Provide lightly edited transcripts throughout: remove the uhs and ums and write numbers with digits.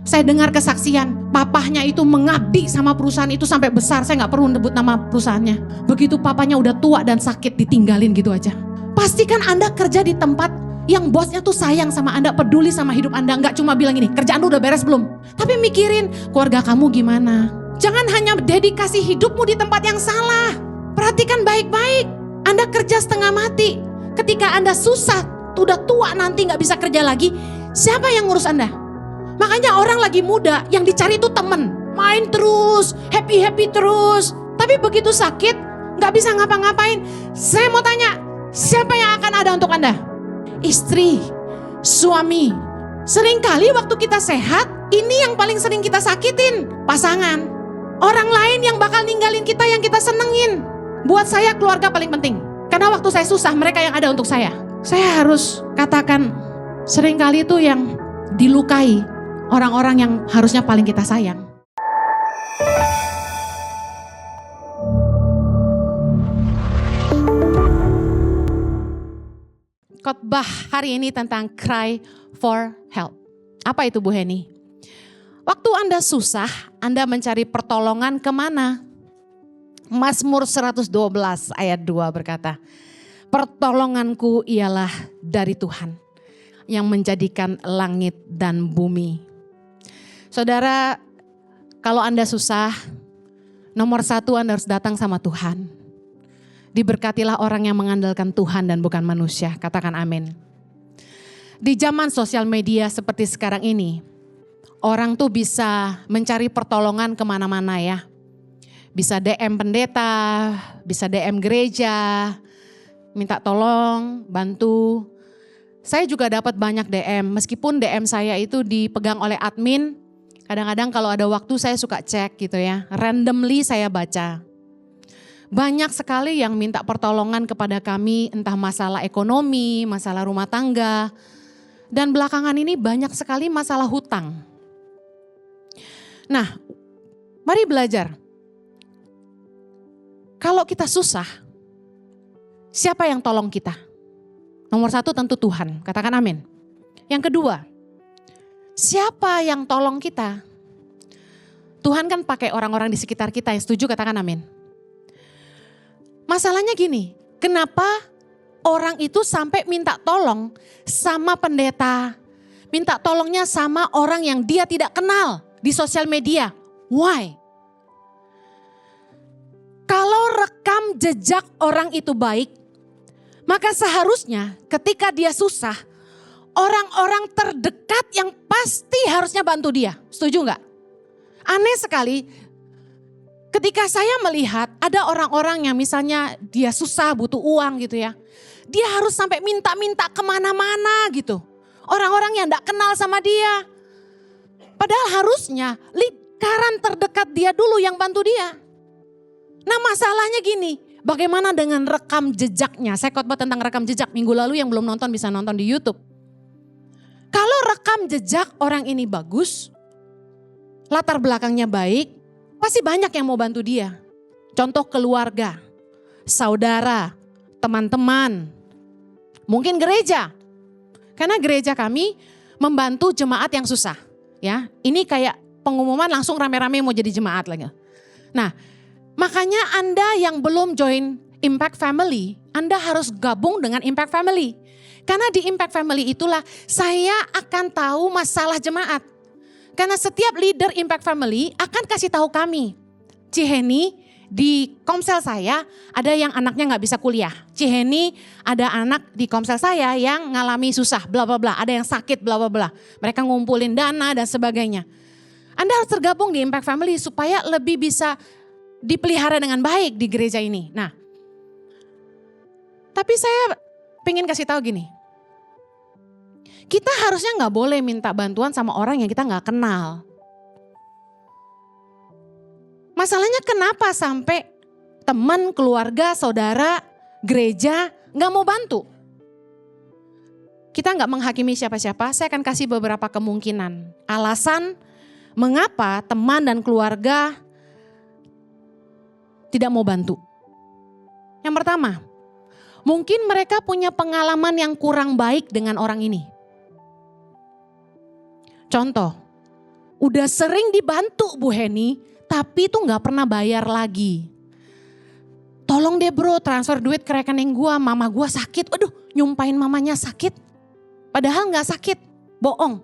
Saya dengar kesaksian, papahnya itu mengabdi sama perusahaan itu sampai besar. Saya gak perlu sebut nama perusahaannya. Begitu papahnya udah tua dan sakit, ditinggalin gitu aja. Pastikan Anda kerja di tempat yang bosnya tuh sayang sama Anda, peduli sama hidup Anda. Gak cuma bilang ini, kerjaan lu udah beres belum? Tapi mikirin keluarga kamu gimana. Jangan hanya dedikasi hidupmu di tempat yang salah. Perhatikan baik-baik. Anda kerja setengah mati. Ketika Anda susah, udah tua nanti gak bisa kerja lagi. Siapa yang ngurus Anda? Makanya orang lagi muda yang dicari itu temen. Main terus, happy-happy terus. Tapi begitu sakit, gak bisa ngapa-ngapain. Saya mau tanya, siapa yang akan ada untuk Anda? Istri, suami. Seringkali waktu kita sehat, ini yang paling sering kita sakitin. Pasangan. Orang lain yang bakal ninggalin kita yang kita senengin. Buat saya keluarga paling penting. Karena waktu saya susah, mereka yang ada untuk saya. Saya harus katakan, seringkali itu yang dilukai orang-orang yang harusnya paling kita sayang. Khotbah hari ini tentang cry for help. Apa itu Bu Heni? Waktu Anda susah, Anda mencari pertolongan kemana? Mazmur 112 ayat 2 berkata, pertolonganku ialah dari Tuhan yang menjadikan langit dan bumi. Saudara, kalau Anda susah, nomor satu Anda harus datang sama Tuhan. Diberkatilah orang yang mengandalkan Tuhan dan bukan manusia. Katakan amin. Di zaman sosial media seperti sekarang ini, orang tuh bisa mencari pertolongan kemana-mana ya. Bisa DM pendeta, bisa DM gereja, minta tolong, bantu. Saya juga dapat banyak DM, meskipun DM saya itu dipegang oleh admin. Kadang-kadang kalau ada waktu saya suka cek gitu ya, randomly saya baca. Banyak sekali yang minta pertolongan kepada kami, entah masalah ekonomi, masalah rumah tangga. Dan belakangan ini banyak sekali masalah hutang. Nah, mari belajar. Kalau kita susah, siapa yang tolong kita? Nomor satu tentu Tuhan, katakan amin. Yang kedua, siapa yang tolong kita? Tuhan kan pakai orang-orang di sekitar kita yang setuju, katakan amin. Masalahnya gini, kenapa orang itu sampai minta tolong sama pendeta, minta tolongnya sama orang yang dia tidak kenal di sosial media? Why? Kalau rekam jejak orang itu baik, maka seharusnya ketika dia susah, orang-orang terdekat yang pasti harusnya bantu dia. Setuju nggak? Aneh sekali ketika saya melihat ada orang-orang yang misalnya dia susah butuh uang gitu ya. Dia harus sampai minta-minta kemana-mana gitu. Orang-orang yang nggak kenal sama dia. Padahal harusnya lingkaran terdekat dia dulu yang bantu dia. Nah masalahnya gini, bagaimana dengan rekam jejaknya? Saya khotbah tentang rekam jejak minggu lalu, yang belum nonton bisa nonton di YouTube. Kalau rekam jejak orang ini bagus, latar belakangnya baik, pasti banyak yang mau bantu dia. Contoh keluarga, saudara, teman-teman, mungkin gereja. Karena gereja kami membantu jemaat yang susah. Ya, ini kayak pengumuman langsung rame-rame mau jadi jemaat lagi. Nah, makanya Anda yang belum join Impact Family, Anda harus gabung dengan Impact Family. Karena di Impact Family itulah saya akan tahu masalah jemaat. Karena setiap leader Impact Family akan kasih tahu kami. Ciheni di komsel saya ada yang anaknya gak bisa kuliah. Ciheni ada anak di komsel saya yang ngalami susah bla bla bla. Ada yang sakit bla bla bla. Mereka ngumpulin dana dan sebagainya. Anda harus tergabung di Impact Family supaya lebih bisa dipelihara dengan baik di gereja ini. Nah, tapi saya pengen kasih tahu gini. Kita harusnya gak boleh minta bantuan sama orang yang kita gak kenal. Masalahnya kenapa sampai teman, keluarga, saudara, gereja gak mau bantu? Kita gak menghakimi siapa-siapa, saya akan kasih beberapa kemungkinan. Alasan mengapa teman dan keluarga tidak mau bantu. Yang pertama, mungkin mereka punya pengalaman yang kurang baik dengan orang ini. Contoh, Udah sering dibantu Bu Heni, tapi itu gak pernah bayar lagi. Tolong deh bro transfer duit ke rekening gue, mama gue sakit. Aduh nyumpain mamanya sakit. Padahal gak sakit, bohong.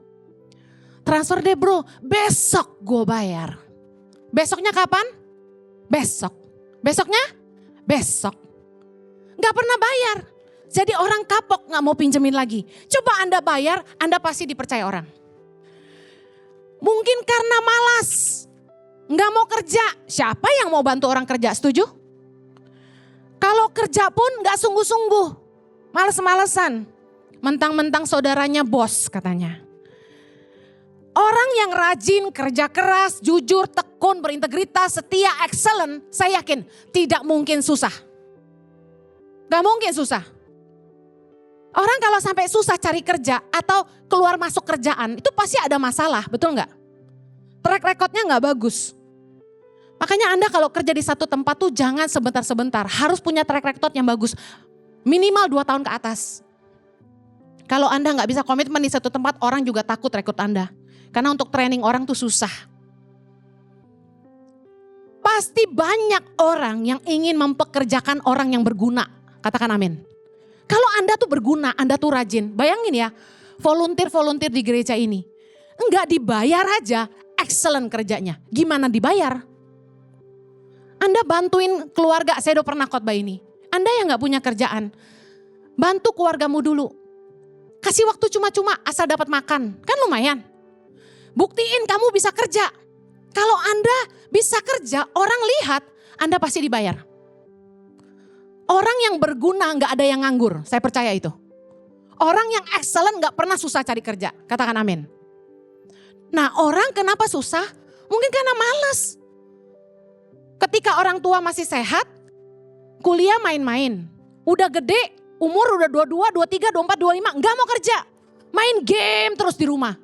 Transfer deh bro, besok gue bayar. Besoknya kapan? Besok. Besoknya? Besok. Gak pernah bayar. Jadi orang kapok gak mau pinjemin lagi. Coba Anda bayar, Anda pasti dipercaya orang. Mungkin karena malas. Gak mau kerja. Siapa yang mau bantu orang kerja, setuju? Kalau kerja pun gak sungguh-sungguh. Males-malesan. Mentang-mentang saudaranya bos katanya. Orang yang rajin, kerja keras, jujur, tekun, berintegritas, setia, excellent. Saya yakin tidak mungkin susah. Gak mungkin susah. Orang kalau sampai susah cari kerja atau keluar masuk kerjaan itu pasti ada masalah, betul gak? Track recordnya gak bagus. Makanya Anda kalau kerja di satu tempat tuh jangan sebentar-sebentar. Harus punya track record yang bagus. Minimal 2 tahun ke atas. Kalau Anda gak bisa komitmen di satu tempat, orang juga takut rekrut Anda. Karena untuk training orang tuh susah. Pasti banyak orang yang ingin mempekerjakan orang yang berguna. Katakan amin. Kalau Anda tuh berguna, Anda tuh rajin. Bayangin ya, volunteer di gereja ini. Enggak dibayar aja, excellent kerjanya. Gimana dibayar? Anda bantuin keluarga, saya udah pernah khotbah ini. Anda yang gak punya kerjaan, bantu keluargamu dulu. Kasih waktu cuma-cuma asal dapat makan, kan lumayan. Buktiin kamu bisa kerja. Kalau Anda bisa kerja, orang lihat Anda pasti dibayar. Orang yang berguna gak ada yang nganggur, saya percaya itu. Orang yang excellent gak pernah susah cari kerja, katakan amin. Nah orang kenapa susah? Mungkin karena malas. Ketika orang tua masih sehat, kuliah main-main. Udah gede, umur udah 22, 23, 24, 25, gak mau kerja. Main game terus di rumah.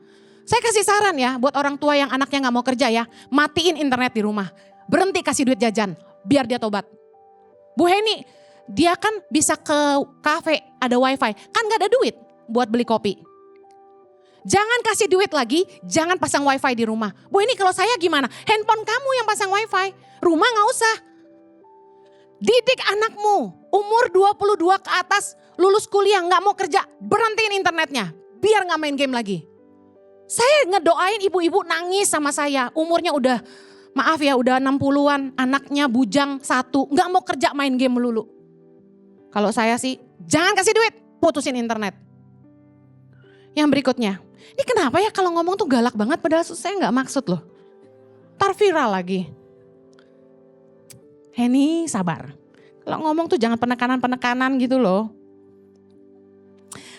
Saya kasih saran ya buat orang tua yang anaknya gak mau kerja ya. Matiin internet di rumah. Berhenti kasih duit jajan, biar dia tobat. Bu Heni, dia kan bisa ke kafe, ada wifi. Kan gak ada duit buat beli kopi. Jangan kasih duit lagi, jangan pasang wifi di rumah. Bu Heni kalau saya gimana? Handphone kamu yang pasang wifi, rumah gak usah. Didik anakmu, umur 22 ke atas, lulus kuliah gak mau kerja, berhentiin internetnya. Biar gak main game lagi. Saya ngedoain ibu-ibu nangis sama saya, umurnya udah, maaf ya udah 60-an, anaknya bujang 1, gak mau kerja main game melulu. Kalau saya sih, jangan kasih duit, putusin internet. Yang berikutnya, ini kenapa ya kalau ngomong tuh galak banget padahal saya gak maksud loh. Ntar viral lagi. Heni sabar. Kalau ngomong tuh jangan penekanan-penekanan gitu loh.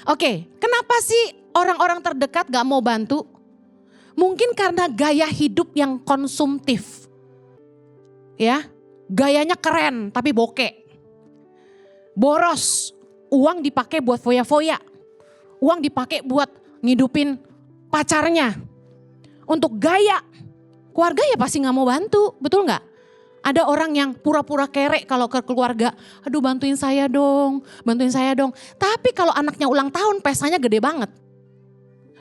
Oke, kenapa sih orang-orang terdekat gak mau bantu? Mungkin karena gaya hidup yang konsumtif. Ya, gayanya keren tapi bokeh. Boros, uang dipakai buat foya-foya. Uang dipakai buat ngidupin pacarnya. Untuk gaya, keluarga ya pasti gak mau bantu, betul gak? Ada orang yang pura-pura kere kalau ke keluarga, aduh bantuin saya dong, bantuin saya dong. Tapi kalau anaknya ulang tahun, pestanya gede banget.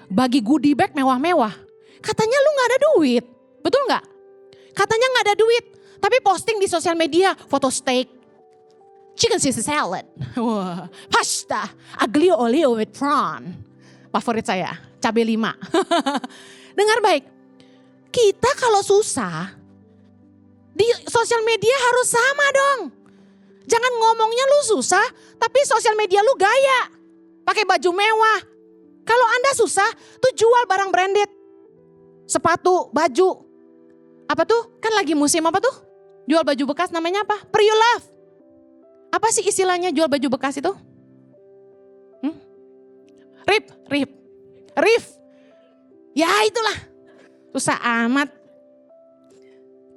Bagi goodie bag mewah-mewah, katanya lu gak ada duit, betul gak? Katanya gak ada duit, tapi posting di sosial media, foto steak, chicken Caesar salad, wah, pasta, aglio olio with prawn. Favorit saya, cabai 5. Dengar baik, kita kalau susah, di sosial media harus sama dong. Jangan ngomongnya lu susah, tapi sosial media lu gaya. Pakai baju mewah. Kalau Anda susah, tuh jual barang branded. Sepatu, baju. Apa tuh? Kan lagi musim apa tuh? Jual baju bekas namanya apa? Pre-love. Apa sih istilahnya jual baju bekas itu? Rip. Ya itulah. Susah amat.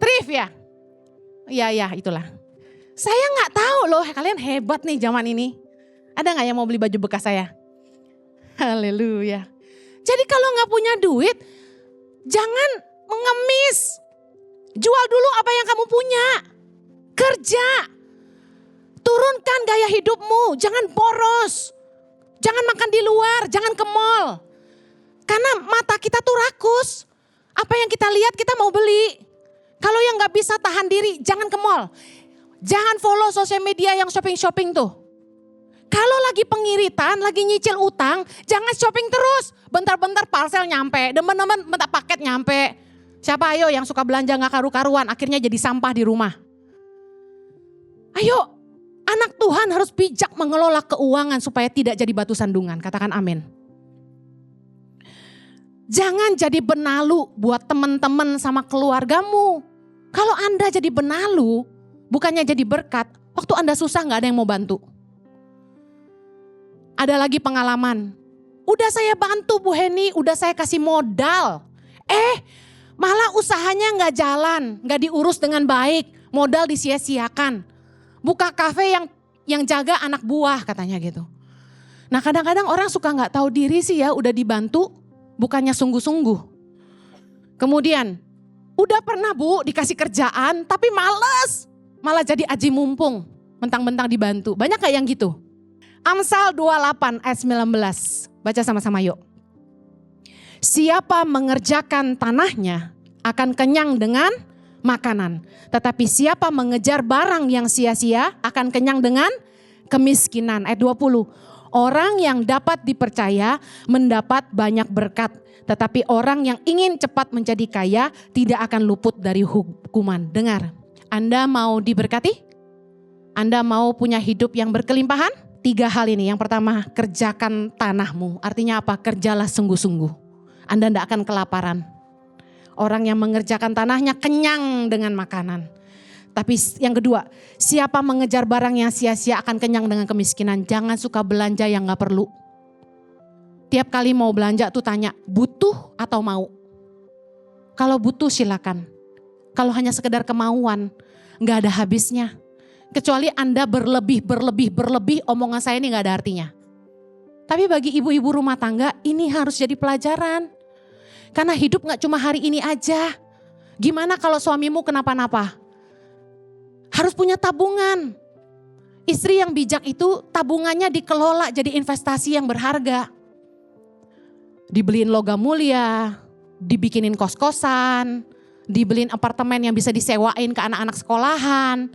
Thrift ya? Ya itulah. Saya gak tahu loh, kalian hebat nih zaman ini. Ada gak yang mau beli baju bekas saya? Haleluya. Jadi kalau gak punya duit, jangan mengemis. Jual dulu apa yang kamu punya. Kerja. Turunkan gaya hidupmu, jangan boros. Jangan makan di luar, jangan ke mall. Karena mata kita tuh rakus. Apa yang kita lihat kita mau beli. Kalau yang gak bisa tahan diri, jangan ke mall. Jangan follow sosial media yang shopping-shopping tuh. Kalau lagi pengiritan, lagi nyicil utang, jangan shopping terus. Bentar-bentar parcel nyampe, teman-teman bentar paket nyampe. Siapa ayo yang suka belanja gak karu-karuan, akhirnya jadi sampah di rumah. Ayo, anak Tuhan harus bijak mengelola keuangan supaya tidak jadi batu sandungan. Katakan amin. Jangan jadi benalu buat teman-teman sama keluargamu. Kalau Anda jadi benalu, bukannya jadi berkat, waktu Anda susah gak ada yang mau bantu. Ada lagi pengalaman, udah saya bantu Bu Heni, udah saya kasih modal. Malah usahanya gak jalan, gak diurus dengan baik, modal disia-siakan. Buka kafe yang jaga anak buah katanya gitu. Nah kadang-kadang orang suka gak tahu diri sih ya, udah dibantu bukannya sungguh-sungguh. Kemudian, udah pernah Bu dikasih kerjaan tapi males, malah jadi aji mumpung, mentang-mentang dibantu. Banyak gak yang gitu? Amsal 28 ayat 19, baca sama-sama yuk. Siapa mengerjakan tanahnya akan kenyang dengan makanan. Tetapi siapa mengejar barang yang sia-sia akan kenyang dengan kemiskinan. Ayat 20, orang yang dapat dipercaya mendapat banyak berkat. Tetapi orang yang ingin cepat menjadi kaya tidak akan luput dari hukuman. Dengar, Anda mau diberkati? Anda mau punya hidup yang berkelimpahan? 3 hal ini. Yang pertama, kerjakan tanahmu. Artinya apa? Kerjalah sungguh-sungguh. Anda tidak akan kelaparan. Orang yang mengerjakan tanahnya kenyang dengan makanan. Tapi yang kedua, siapa mengejar barang yang sia-sia akan kenyang dengan kemiskinan. Jangan suka belanja yang gak perlu. Tiap kali mau belanja tuh tanya, butuh atau mau? Kalau butuh silakan. Kalau hanya sekedar kemauan, gak ada habisnya. Kecuali Anda berlebih, omongan saya ini gak ada artinya. Tapi bagi ibu-ibu rumah tangga ini harus jadi pelajaran. Karena hidup gak cuma hari ini aja. Gimana kalau suamimu kenapa-napa? Harus punya tabungan. Istri yang bijak itu tabungannya dikelola jadi investasi yang berharga. Dibeliin logam mulia, dibikinin kos-kosan, dibeliin apartemen yang bisa disewain ke anak-anak sekolahan.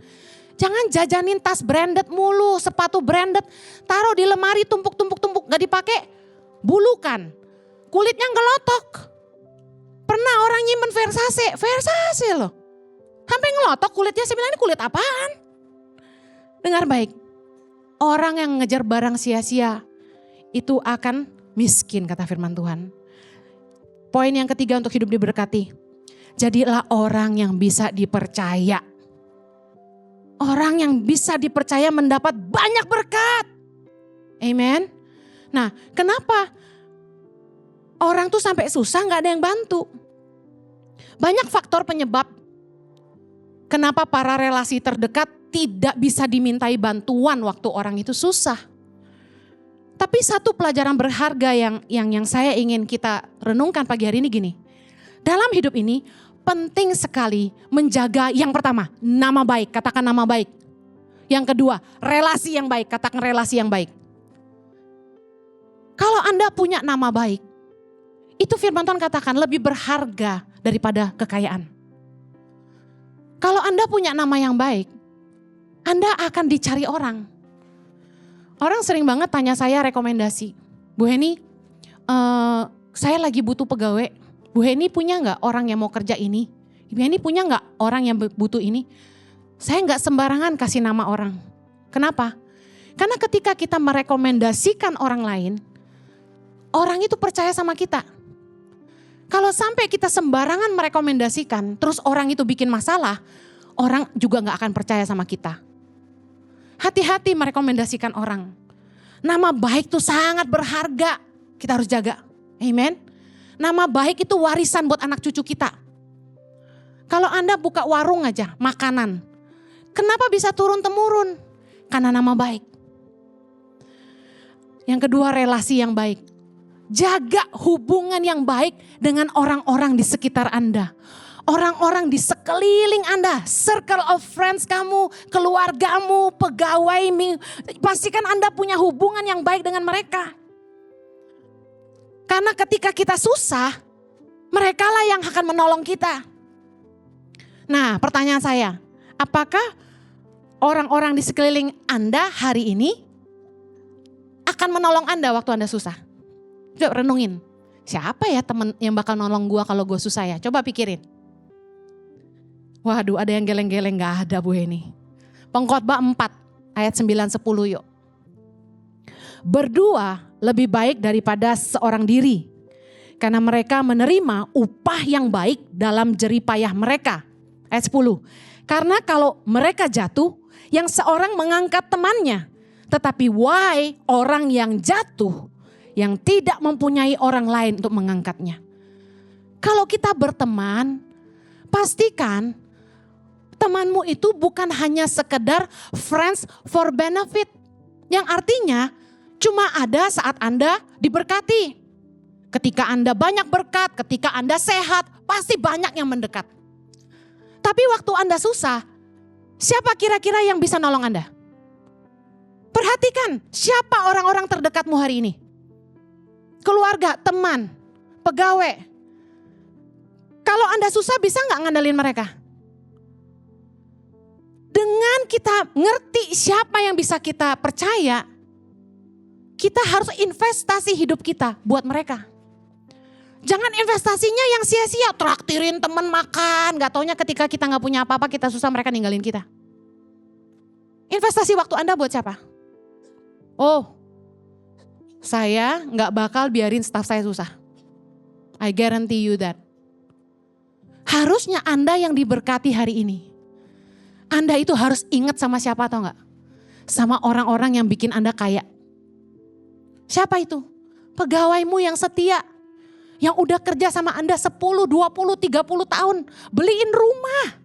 Jangan jajanin tas branded mulu, sepatu branded, taruh di lemari tumpuk-tumpuk, gak dipakai, bulukan. Kulitnya ngelotok. Pernah orang nyimpen Versace loh. Sampai ngelotok kulitnya, saya bilang ini kulit apaan? Dengar baik, orang yang ngejar barang sia-sia itu akan miskin kata firman Tuhan. Poin yang ketiga untuk hidup diberkati, jadilah orang yang bisa dipercaya. Orang yang bisa dipercaya mendapat banyak berkat. Amen. Nah, kenapa orang tuh sampai susah gak ada yang bantu? Banyak faktor penyebab kenapa para relasi terdekat tidak bisa dimintai bantuan waktu orang itu susah. Tapi satu pelajaran berharga yang saya ingin kita renungkan pagi hari ini gini. Dalam hidup ini penting sekali menjaga yang pertama, nama baik, katakan nama baik. Yang kedua, relasi yang baik, katakan relasi yang baik. Kalau Anda punya nama baik, itu firman Tuhan katakan lebih berharga daripada kekayaan. Kalau Anda punya nama yang baik, Anda akan dicari orang. Orang sering banget tanya saya rekomendasi. Bu Heni, saya lagi butuh pegawai. Bu Heni punya gak orang yang mau kerja ini? Bu Heni punya gak orang yang butuh ini? Saya gak sembarangan kasih nama orang. Kenapa? Karena ketika kita merekomendasikan orang lain, orang itu percaya sama kita. Kalau sampai kita sembarangan merekomendasikan, terus orang itu bikin masalah, orang juga gak akan percaya sama kita. Hati-hati merekomendasikan orang. Nama baik itu sangat berharga, kita harus jaga. Amen. Nama baik itu warisan buat anak cucu kita. Kalau Anda buka warung aja, makanan. Kenapa bisa turun-temurun? Karena nama baik. Yang kedua, relasi yang baik. Jaga hubungan yang baik dengan orang-orang di sekitar Anda. Orang-orang di sekeliling Anda, circle of friends kamu, keluargamu, pegawaimu. Pastikan Anda punya hubungan yang baik dengan mereka. Karena ketika kita susah, Merekalah yang akan menolong kita. Nah, pertanyaan saya, apakah orang-orang di sekeliling Anda hari ini akan menolong Anda waktu Anda susah? Coba renungin, siapa ya teman yang bakal nolong gue kalau gue susah ya? Coba pikirin. Waduh, ada yang geleng-geleng, gak ada Bu Heni. Pengkhotbah 4 ayat 9-10 yuk. Berdua lebih baik daripada seorang diri, karena mereka menerima upah yang baik dalam jeripayah mereka. Ayat 10. Karena kalau mereka jatuh, yang seorang mengangkat temannya. Tetapi wahai orang yang jatuh, yang tidak mempunyai orang lain untuk mengangkatnya. Kalau kita berteman, pastikan temanmu itu bukan hanya sekedar friends for benefit. Yang artinya cuma ada saat Anda diberkati. Ketika Anda banyak berkat, ketika Anda sehat, pasti banyak yang mendekat. Tapi waktu Anda susah, siapa kira-kira yang bisa nolong Anda? Perhatikan, siapa orang-orang terdekatmu hari ini? Keluarga, teman, pegawai. Kalau Anda susah, bisa nggak ngandelin mereka? Dengan kita ngerti siapa yang bisa kita percaya, kita harus investasi hidup kita buat mereka. Jangan investasinya yang sia-sia, traktirin temen makan, gak taunya ketika kita gak punya apa-apa, kita susah mereka ninggalin kita. Investasi waktu Anda buat siapa? Oh, saya gak bakal biarin staf saya susah. I guarantee you that. Harusnya Anda yang diberkati hari ini. Anda itu harus ingat sama siapa atau enggak? Sama orang-orang yang bikin Anda kaya. Siapa itu? Pegawaimu yang setia. Yang udah kerja sama Anda 10, 20, 30 tahun. Beliin rumah.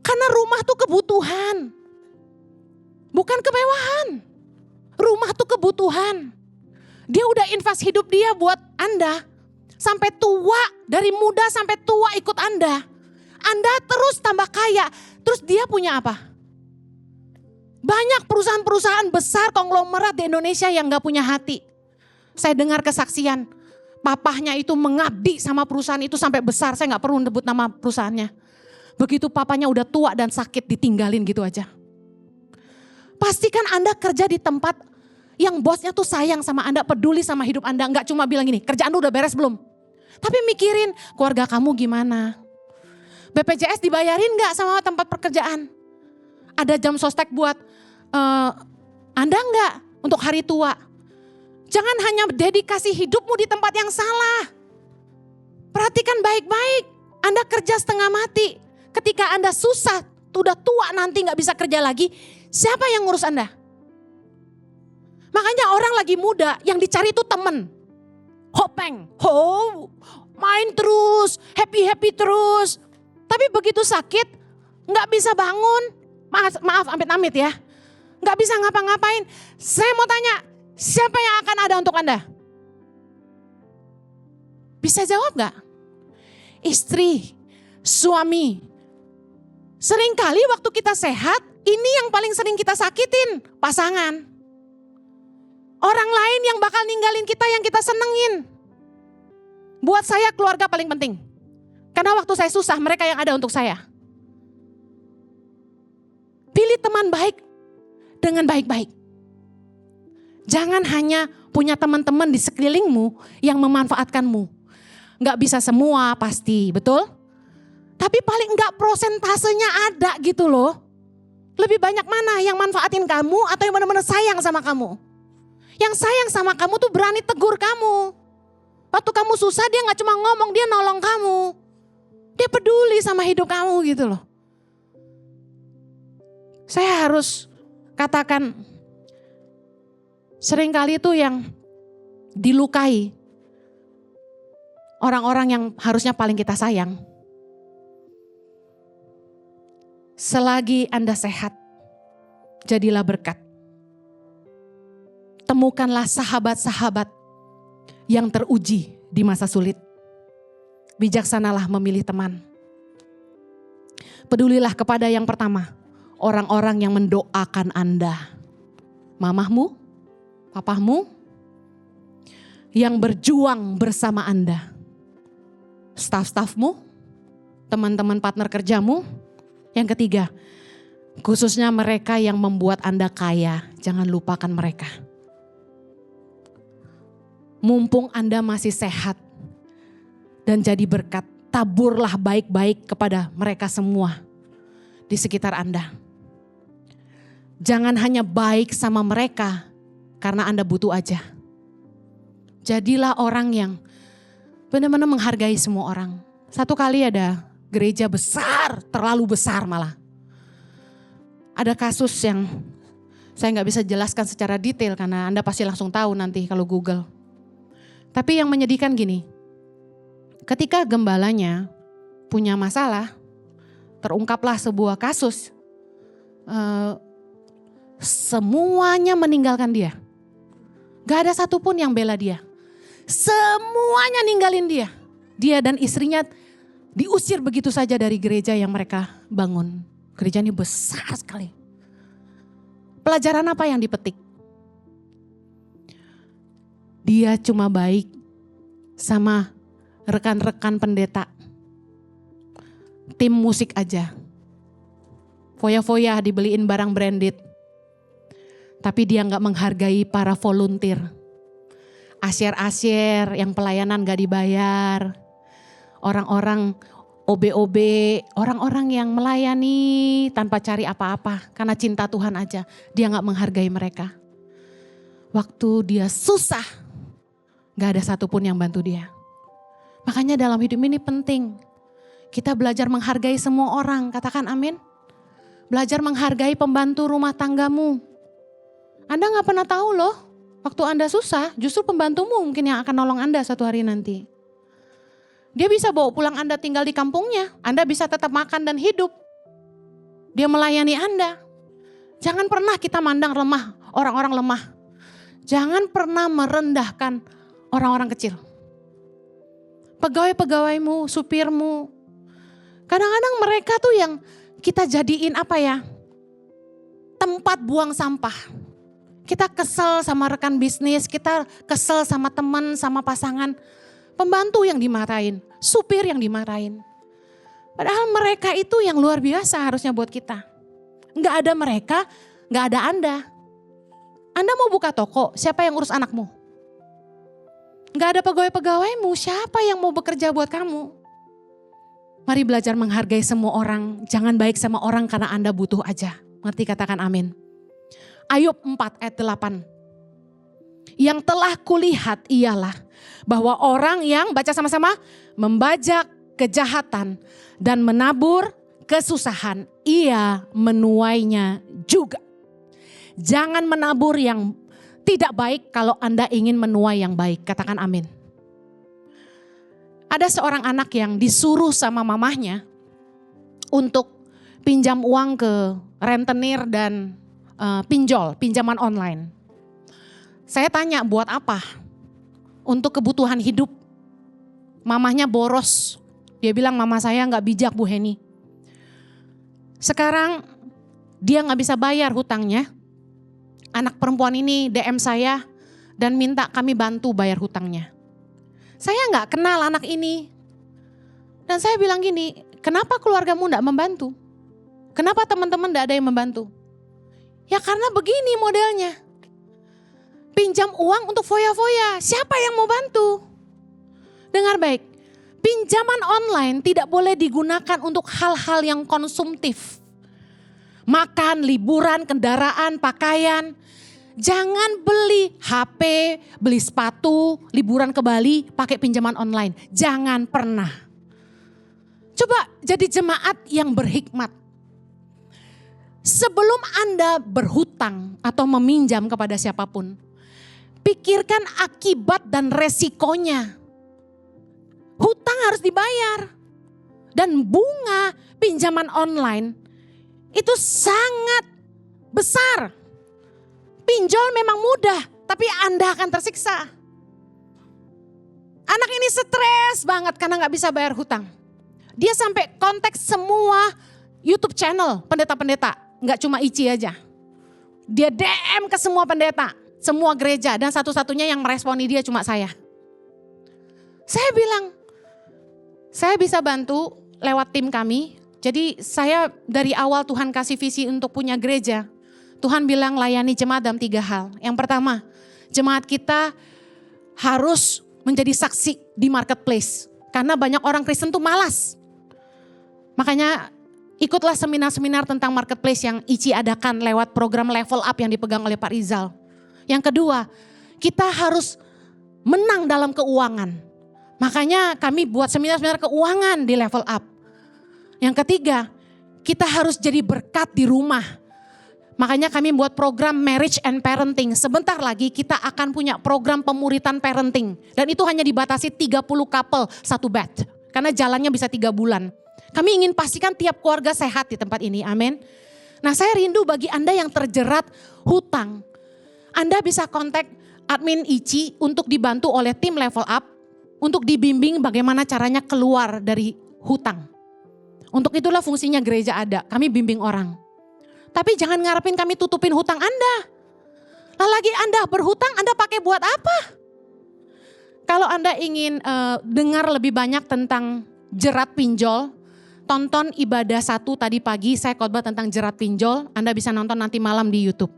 Karena rumah tuh kebutuhan. Bukan kemewahan. Rumah tuh kebutuhan. Dia udah invest hidup dia buat Anda. Sampai tua, dari muda sampai tua ikut Anda. Anda terus tambah kaya. Terus dia punya apa? Banyak perusahaan-perusahaan besar konglomerat di Indonesia yang gak punya hati. Saya dengar kesaksian. Papahnya itu mengabdi sama perusahaan itu sampai besar. Saya gak perlu nyebut nama perusahaannya. Begitu papanya udah tua dan sakit ditinggalin gitu aja. Pastikan Anda kerja di tempat yang bosnya tuh sayang sama Anda, peduli sama hidup Anda. Gak cuma bilang gini, kerjaan lu udah beres belum? Tapi mikirin keluarga kamu gimana? BPJS dibayarin gak sama tempat pekerjaan? Ada jam sostek buat Anda gak untuk hari tua? Jangan hanya dedikasi hidupmu di tempat yang salah. Perhatikan baik-baik. Anda kerja setengah mati. Ketika Anda susah, udah tua nanti gak bisa kerja lagi. Siapa yang ngurus Anda? Makanya orang lagi muda yang dicari itu temen. Hopeng, main terus, happy terus. Tapi begitu sakit, gak bisa bangun. Maaf amit-amit ya. Gak bisa ngapa-ngapain. Saya mau tanya, siapa yang akan ada untuk Anda? Bisa jawab gak? Istri, suami. Seringkali waktu kita sehat, ini yang paling sering kita sakitin, pasangan. Orang lain yang bakal ninggalin kita yang kita senengin. Buat saya keluarga paling penting. Karena waktu saya susah, mereka yang ada untuk saya. Pilih teman baik dengan baik-baik. Jangan hanya punya teman-teman di sekelilingmu yang memanfaatkanmu. Gak bisa semua pasti, betul? Tapi paling enggak prosentasenya ada gitu loh. Lebih banyak mana yang manfaatin kamu atau yang benar-benar sayang sama kamu? Yang sayang sama kamu tuh berani tegur kamu. Waktu kamu susah dia gak cuma ngomong, dia nolong kamu. Dia peduli sama hidup kamu gitu loh. Saya harus katakan, seringkali itu yang dilukai orang-orang yang harusnya paling kita sayang. Selagi Anda sehat, jadilah berkat. Temukanlah sahabat-sahabat yang teruji di masa sulit. Bijaksanalah memilih teman. Pedulilah kepada yang pertama, orang-orang yang mendoakan Anda. Mamahmu, papahmu, yang berjuang bersama Anda. staf-stafmu, teman-teman partner kerjamu. Yang ketiga, khususnya mereka yang membuat Anda kaya, jangan lupakan mereka. Mumpung Anda masih sehat dan jadi berkat, taburlah baik-baik kepada mereka semua di sekitar Anda. Jangan hanya baik sama mereka karena Anda butuh aja. Jadilah orang yang benar-benar menghargai semua orang. Satu kali ada gereja besar, terlalu besar malah. Ada kasus yang saya nggak bisa jelaskan secara detail karena Anda pasti langsung tahu nanti kalau Google. Tapi yang menyedihkan gini, ketika gembalanya punya masalah, terungkaplah sebuah kasus, semuanya meninggalkan dia. Gak ada satupun yang bela dia. Semuanya ninggalin dia. Dia dan istrinya diusir begitu saja dari gereja yang mereka bangun. Gereja ini besar sekali. Pelajaran apa yang dipetik? Dia cuma baik sama rekan-rekan pendeta. Tim musik aja. Foya-foya dibeliin barang branded. Tapi dia gak menghargai para volunteer. Asyir-asyir yang pelayanan gak dibayar. Orang-orang OB-OB, orang-orang yang melayani tanpa cari apa-apa. Karena cinta Tuhan aja. Dia gak menghargai mereka. Waktu dia susah, gak ada satupun yang bantu dia. Makanya dalam hidup ini penting. Kita belajar menghargai semua orang, katakan amin. Belajar menghargai pembantu rumah tanggamu. Anda gak pernah tahu loh, waktu Anda susah justru pembantumu mungkin yang akan nolong Anda suatu hari nanti. Dia bisa bawa pulang Anda tinggal di kampungnya, Anda bisa tetap makan dan hidup. Dia melayani Anda. Jangan pernah kita mandang lemah, orang-orang lemah. Jangan pernah merendahkan orang-orang kecil. Pegawai-pegawaimu, supirmu. Kadang-kadang mereka tuh yang kita jadiin apa ya? Tempat buang sampah. Kita kesel sama rekan bisnis, kita kesel sama teman, sama pasangan. Pembantu yang dimarahin, supir yang dimarahin. Padahal mereka itu yang luar biasa harusnya buat kita. Nggak ada mereka, nggak ada Anda. Anda mau buka toko, siapa yang urus anakmu? Nggak ada pegawai-pegawaimu, siapa yang mau bekerja buat kamu? Mari belajar menghargai semua orang, jangan baik sama orang karena Anda butuh aja. Ngerti, katakan amin. Ayub 4 ayat 8. Yang telah kulihat ialah bahwa orang yang, baca sama-sama, membajak kejahatan dan menabur kesusahan, ia menuainya juga. Jangan menabur yang tidak baik kalau Anda ingin menuai yang baik. Katakan amin. Ada seorang anak yang disuruh sama mamahnya untuk pinjam uang ke rentenir dan pinjaman online. Saya tanya buat apa? Untuk kebutuhan hidup. Mamahnya boros. Dia bilang mama saya gak bijak Bu Heni. Sekarang dia gak bisa bayar hutangnya. Anak perempuan ini DM saya dan minta kami bantu bayar hutangnya. Saya gak kenal anak ini. Dan saya bilang gini, kenapa keluargamu gak membantu? Kenapa teman-teman gak ada yang membantu? Ya karena begini modelnya. Pinjam uang untuk foya-foya, siapa yang mau bantu? Dengar baik, pinjaman online tidak boleh digunakan untuk hal-hal yang konsumtif. Makan, liburan, kendaraan, pakaian. Jangan beli HP, beli sepatu, liburan ke Bali pakai pinjaman online. Jangan pernah. Coba jadi jemaat yang berhikmat. Sebelum Anda berhutang atau meminjam kepada siapapun, pikirkan akibat dan resikonya. Hutang harus dibayar. Dan bunga pinjaman online itu sangat besar. Pinjol memang mudah, tapi Anda akan tersiksa. Anak ini stres banget karena gak bisa bayar hutang. Dia sampai kontak semua YouTube channel pendeta-pendeta. Gak cuma Ici aja. Dia DM ke semua pendeta, semua gereja. Dan satu-satunya yang meresponi dia cuma saya. Saya bilang, Saya bisa bantu lewat tim kami. Jadi saya dari awal Tuhan kasih visi untuk punya gereja. Tuhan bilang layani jemaat dalam 3 hal. Yang pertama, jemaat kita harus menjadi saksi di marketplace. Karena banyak orang Kristen tuh malas. Makanya ikutlah seminar-seminar tentang marketplace yang ICI adakan lewat program Level Up yang dipegang oleh Pak Rizal. Yang kedua, kita harus menang dalam keuangan. Makanya kami buat seminar-seminar keuangan di Level Up. Yang ketiga, kita harus jadi berkat di rumah. Makanya kami buat program marriage and parenting. Sebentar lagi kita akan punya program pemuritan parenting. Dan itu hanya dibatasi 30 couple satu bed. Karena jalannya bisa 3 bulan. Kami ingin pastikan tiap keluarga sehat di tempat ini, amin. Nah saya rindu bagi Anda yang terjerat hutang. Anda bisa kontak admin ICI untuk dibantu oleh tim Level Up. Untuk dibimbing bagaimana caranya keluar dari hutang. Untuk itulah fungsinya gereja ada, kami bimbing orang. Tapi jangan ngarepin kami tutupin hutang Anda. Lah lagi Anda berhutang, Anda pakai buat apa? Kalau Anda ingin dengar lebih banyak tentang jerat pinjol, tonton ibadah 1 tadi pagi, saya khotbah tentang jerat pinjol. Anda bisa nonton nanti malam di YouTube.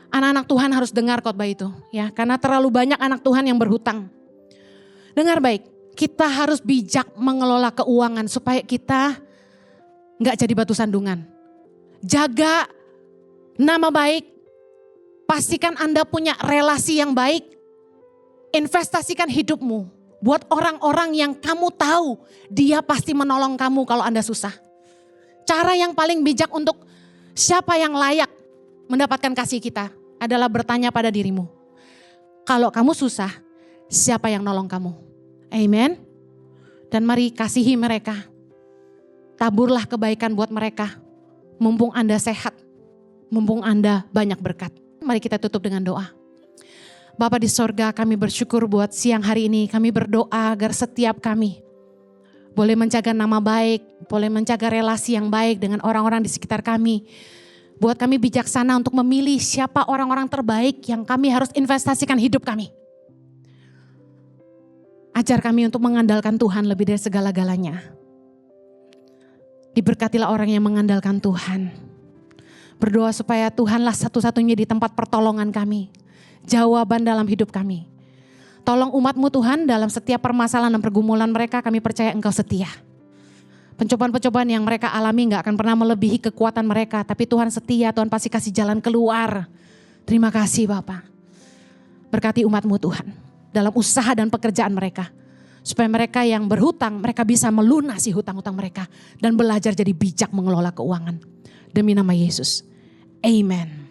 Anak-anak Tuhan harus dengar khotbah itu, ya, karena terlalu banyak anak Tuhan yang berhutang. Dengar baik, kita harus bijak mengelola keuangan supaya kita nggak jadi batu sandungan. Jaga nama baik, pastikan Anda punya relasi yang baik, investasikan hidupmu buat orang-orang yang kamu tahu dia pasti menolong kamu kalau Anda susah. Cara yang paling bijak untuk siapa yang layak mendapatkan kasih kita adalah bertanya pada dirimu. Kalau kamu susah, siapa yang nolong kamu? Amen. Dan mari kasihi mereka. Taburlah kebaikan buat mereka. Mumpung Anda sehat, mumpung Anda banyak berkat. Mari kita tutup dengan doa. Bapa di sorga, kami bersyukur buat siang hari ini. Kami berdoa agar setiap kami boleh menjaga nama baik, boleh menjaga relasi yang baik dengan orang-orang di sekitar kami. Buat kami bijaksana untuk memilih siapa orang-orang terbaik yang kami harus investasikan hidup kami. Ajar kami untuk mengandalkan Tuhan lebih dari segala-galanya. Diberkatilah orang yang mengandalkan Tuhan. Berdoa supaya Tuhanlah satu-satunya di tempat pertolongan kami. Jawaban dalam hidup kami. Tolong umat-Mu Tuhan dalam setiap permasalahan dan pergumulan mereka, kami percaya Engkau setia. Pencobaan-pencobaan yang mereka alami gak akan pernah melebihi kekuatan mereka. Tapi Tuhan setia, Tuhan pasti kasih jalan keluar. Terima kasih Bapak. Berkati umat-Mu Tuhan dalam usaha dan pekerjaan mereka. Supaya mereka yang berhutang, mereka bisa melunasi hutang-hutang mereka. Dan belajar jadi bijak mengelola keuangan. Demi nama Yesus. Amen.